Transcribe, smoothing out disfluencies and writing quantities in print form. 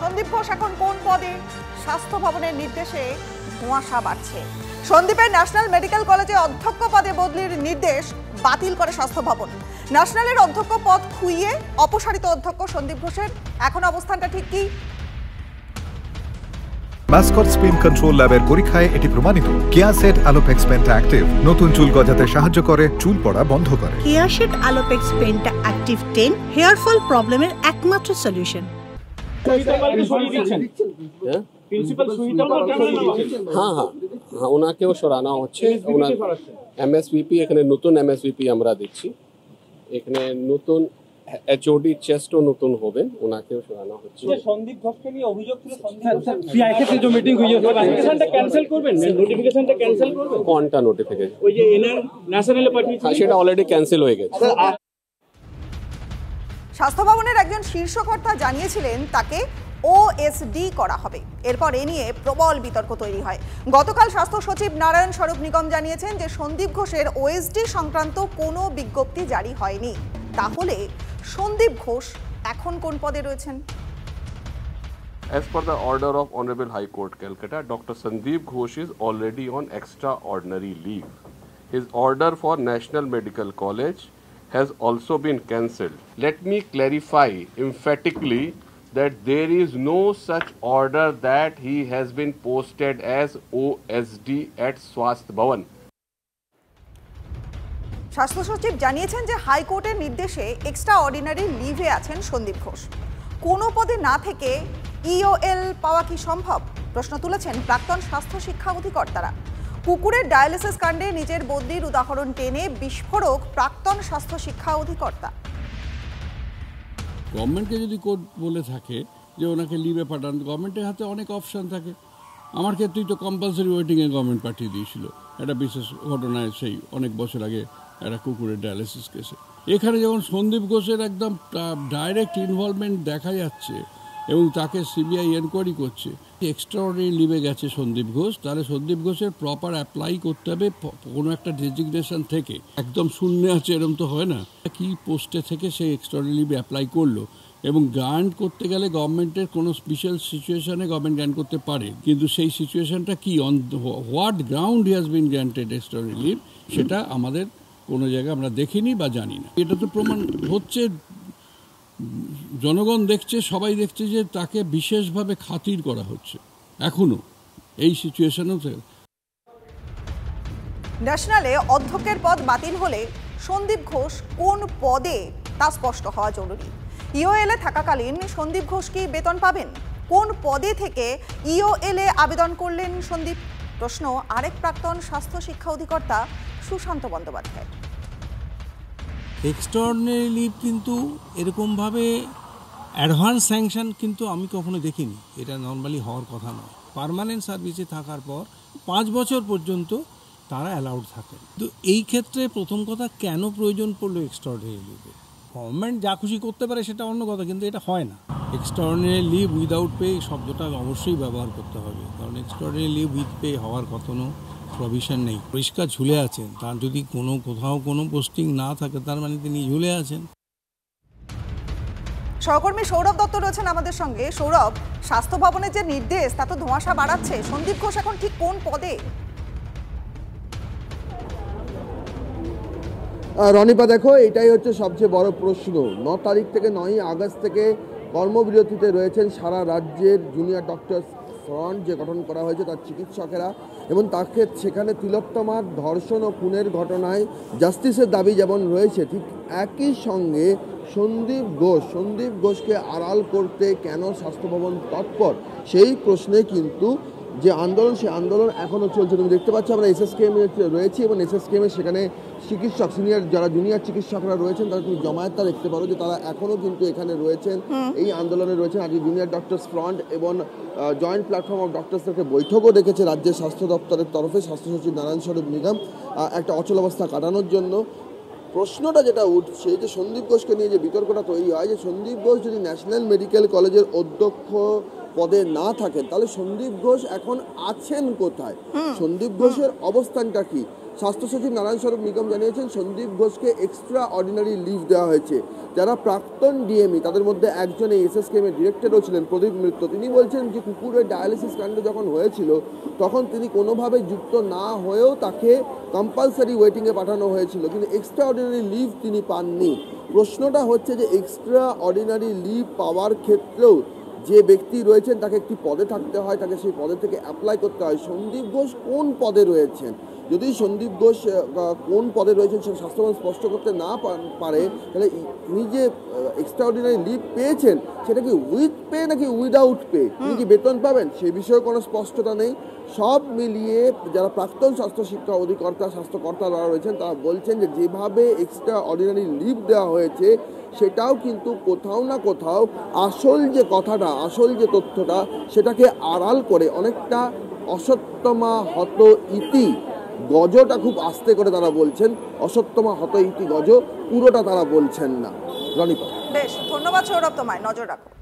সন্দীপ ঘোষ এখন কোন পদে? স্বাস্থ্য ভবনের নির্দেশে ধোঁয়াশা বাড়ছে। সন্দীপের ন্যাশনাল মেডিকেল কলেজে অধ্যক্ষ পদে বদলির নির্দেশ বাতিল করে স্বাস্থ্য ভবন। ন্যাশনালের অধ্যক্ষ পদ খুইয়ে অপসারিত অধ্যক্ষ সন্দীপ ঘোষের এখন অবস্থানটা ঠিক কি? মাসকট স্পিন কন্ট্রোল ল্যাবের পরীক্ষায় এটি প্রমাণিত। কেয়াসেট আলোপেক্স পেন্টা অ্যাক্টিভ নতুন চুল গজাতে সাহায্য করে, চুল পড়া বন্ধ করে। Keya Seth Alopex penta active 10 hair fall প্রবলেমের একমাত্র সলিউশন। হ্যাঁ, ওনাকেও সরানো হচ্ছে। ওনার এমএসভিপি, এখানে নতুন এমএসভিপি আমরা দিচ্ছি। এখানে নতুন এইচওডি চেস্টও নতুন হবে, ওনাকেও সরানো হচ্ছে। সন্দীপ ঘোষকে নিয়ে অভিযোগ ছিল, সিআইএসএফ যে মিটিং হয়েছে নোটিফিকেশনটা ক্যান্সেল করবেন, নোটিফিকেশনটা ক্যান্সেল করবেন। কোনটা নোটিফিকেশন? ওই যে এনআর ন্যাশনালে পাঠিয়েছে, সেটা অলরেডি ক্যান্সেল হয়ে গেছে। স্বাস্থ্য ভবনের একজন শীর্ষকর্তা জানিয়েছিলেন তাকে ওএসডি করা হবে। এরপর এ নিয়ে প্রবল বিতর্ক তৈরি হয়। গতকাল স্বাস্থ্য সচিব নারায়ণ স্বরূপ নিগম জানিয়েছেন যে সন্দীপ ঘোষের ওএসডি সংক্রান্ত কোনো বিজ্ঞপ্তি জারি হয়নি। তাহলে সন্দীপ ঘোষ এখন কোন পদে রয়েছেন? As per the order of Honorable High Court Calcutta, Dr. Sandeep Ghosh is already on extraordinary leave. His order for National Medical College has also been cancelled. Let me clarify emphatically that there is no such order that he has been posted as OSD at Swasth Bhavan. স্বাস্থ্য সচিব জানিয়েছেন যে হাইকোর্টের নির্দেশে extra ordinary লিভে আছেন সন্দীপ ঘোষ। কোনো পদে না থেকে ইওএল পাওয়া কি সম্ভব? প্রশ্ন তুলেছেন প্রাক্তন স্বাস্থ্য শিক্ষা অধিকর্তারা। কুকুরের ডায়ালিসিস কাণ্ডে নিজের বদলির উদাহরণ টেনে বিস্ফোরক প্রাক্তন স্বাস্থ্য শিক্ষা অধিকর্তা। গভর্নমেন্টকে যদি কোর্ট বলে থাকে যে ওনাকে লিভে পাঠান, গভর্নমেন্টের হাতে অনেক অপশান থাকে। আমার ক্ষেত্রেই তো কম্পালসারি ওয়েটিংয়ে গভর্নমেন্ট পাঠিয়ে দিয়েছিল একটা বিশেষ ঘটনায়, সেই অনেক বছর আগে একটা কুকুরের ডায়ালিসিস কেসে। এখানে যখন সন্দীপ ঘোষের একদম ডাইরেক্ট ইনভলভমেন্ট দেখা যাচ্ছে এবং তাকে সিবিআই এনকোয়ারি করছে, এক্সট্রাঅর্ডিনারি লিভে গেছে সন্দীপ ঘোষ, তাহলে সন্দীপ ঘোষের প্রপার অ্যাপ্লাই করতে হবে কোনো একটা ডেজিগনেশন থেকে। একদম শূন্য আছে এরকম তো হয় না। কি পোস্টে থেকে সে এক্সট্রাঅর্ডিনারি লিভ অ্যাপ্লাই করলো, এবং গ্রান্ট করতে গেলে গভর্নমেন্টের কোনো স্পেশাল সিচুয়েশনে গভর্নমেন্ট গ্রান্ট করতে পারে, কিন্তু সেই সিচুয়েশনটা কি, on what ground he has been granted extraordinary leave, সেটা আমাদের কোনো জায়গায় আমরা দেখিনি বা জানি না। এটা তো প্রমাণ হচ্ছে, জনগণ দেখছে, সবাই দেখছে যে তাকে বিশেষভাবে খাতির করা হচ্ছে এখনো এই সিচুয়েশনেও। ন্যাশনালে অধ্যক্ষের পদ বাতিল হলে সন্দীপ ঘোষ কোন পদে তা স্পষ্ট হওয়া জরুরি। ইওএলএ থাকাকালীন সন্দীপ ঘোষ কি বেতন পাবেন? কোন পদে থেকে ইওএলএ আবেদন করলেন সন্দীপ? প্রশ্ন আরেক প্রাক্তন স্বাস্থ্য শিক্ষা অধিকর্তা সুশান্ত বন্দ্যোপাধ্যায়। এক্সট্রাঅর্ডিনারি লিভ কিন্তু এরকমভাবে অ্যাডভান্স স্যাংশন কিন্তু আমি কখনো দেখিনি। এটা নর্মালি হওয়ার কথা নয়। পার্মানেন্ট সার্ভিসে থাকার পর 5 বছর পর্যন্ত তারা অ্যালাউড থাকে। তো এই ক্ষেত্রে প্রথম কথা, কেন প্রয়োজন পড়লো এক্সট্রাঅর্ডিনারি লিভে? গভর্নমেন্ট যা খুশি করতে পারে সেটা অন্য কথা, কিন্তু এটা হয় না। এক্সট্রাঅর্ডিনারি লিভ উইদাউট পে শব্দটা অবশ্যই ব্যবহার করতে হবে, কারণ এক্সট্রাঅর্ডিনারি লিভ উইথ পে হওয়ার কোনো প্রভিশন নেই। পরিষ্কার ঝুলে আছেন, তার যদি কোথাও কোনো পোস্টিং না থাকে তার মানে তিনি ঝুলে আছেন। সহকর্মী সৌরভ দত্ত রয়েছেন আমাদের সঙ্গে। সৌরভ, স্বাস্থ্য ভবনের যে নির্দেশ তা তো ধোঁয়াশা বাড়াচ্ছে। সন্দীপ ঘোষ এখন ঠিক কোন পদে? রনিপা, দেখো, এটাই হচ্ছে সবচেয়ে বড় প্রশ্ন। 9 তারিখ থেকে 9 আগস্ট থেকে কর্মবিরতিতে রয়েছেন সারা রাজ্যের জুনিয়র ডক্টর ফ্রন্ট যে গঠন করা হয়েছে তার চিকিৎসকেরা, এবং তাকে সেখানে তিলোত্তমার ধর্ষণ ও খুনের ঘটনায় জাস্টিসের দাবি যেমন রয়েছে, ঠিক একই সঙ্গে সন্দীপ ঘোষকে আড়াল করতে কেন স্বাস্থ্য ভবন তৎপর, সেই প্রশ্নে কিন্তু যে আন্দোলন, সেই আন্দোলন এখনও চলছে। তুমি দেখতে পাচ্ছ আমরা এসএসকেএমে রয়েছি, এবং এসএসকেএমে সেখানে চিকিৎসক, সিনিয়র যারা জুনিয়র চিকিৎসকরা রয়েছেন তারা তুমি জমায়েতটা দেখতে পারো যে তারা এখনও কিন্তু এখানে রয়েছেন, এই আন্দোলনে রয়েছেন। আজকে জুনিয়র ডক্টরস ফ্রন্ট এবং জয়েন্ট প্ল্যাটফর্ম অফ ডক্টরসদেরকে বৈঠকও ডেকেছে রাজ্যের স্বাস্থ্য দপ্তরের তরফে স্বাস্থ্য সচিব নারায়ণ স্বরূপ নিগম, একটা অচল অবস্থা কাটানোর জন্য। প্রশ্নটা যেটা উঠছে যে সন্দীপ ঘোষকে নিয়ে যে বিতর্কটা তৈরি হয়, যে সন্দীপ ঘোষ যদি ন্যাশনাল মেডিকেল কলেজের অধ্যক্ষ পদে না থাকেন তাহলে সন্দীপ ঘোষ এখন আছেন কোথায়, সন্দীপ ঘোষের অবস্থানটা কি? স্বাস্থ্য সচিব নারায়ণ স্বরূপ নিগম জানিয়েছেন সন্দীপ ঘোষকে এক্সট্রা অর্ডিনারি লিভ দেওয়া হয়েছে। যারা প্রাক্তন ডিএমই তাদের মধ্যে একজন এই এসএসকেএমের ডিরেক্টরও ছিলেন, প্রদীপ মিত্র। তিনি বলছেন যে কুকুরের ডায়ালিসিস কাণ্ড যখন হয়েছিল তখন তিনি কোনোভাবে যুক্ত না হয়েও তাকে কম্পালসারি ওয়েটিংয়ে পাঠানো হয়েছিল, কিন্তু এক্সট্রা অর্ডিনারি লিভ তিনি পাননি। প্রশ্নটা হচ্ছে যে এক্সট্রা অর্ডিনারি লিভ পাওয়ার ক্ষেত্রেও যে ব্যক্তি রয়েছেন তাকে একটি পদে থাকতে হয়, তাকে সেই পদে থেকে অ্যাপ্লাই করতে হয়। সন্দীপ ঘোষ কোন পদে রয়েছেন? যদি সন্দীপ ঘোষ কোন পদে রয়েছেন সেটা স্বাস্থ্যমন্ত্রী স্পষ্ট করতে না পারে, তাহলে তিনি যে এক্সট্রা অর্ডিনারি লিভ পেয়েছেন সেটা কি উইথ পে নাকি উইদাউট পে, তিনি কি বেতন পাবেন সে বিষয়ে কোনো স্পষ্টতা নেই। সব মিলিয়ে যারা প্রাক্তন স্বাস্থ্য শিক্ষা অধিকর্তা স্বাস্থ্যকর্তা যারা রয়েছেন তারা বলছেন যে যেভাবে এক্সট্রা অর্ডিনারি লিভ দেওয়া হয়েছে সেটাও কিন্তু কোথাও না কোথাও আসল যে কথাটা, আসল যে তথ্যটা সেটাকে আড়াল করে অনেকটা অসত্যমা হত ইতি গজটা খুব আস্তে করে তারা বলছেন, অসত্যমা হত ইতি গজ পুরোটা তারা বলছেন না। রনিপা, বেশ, ধন্যবাদ সৌরভ, তোমায়। নজর রাখো।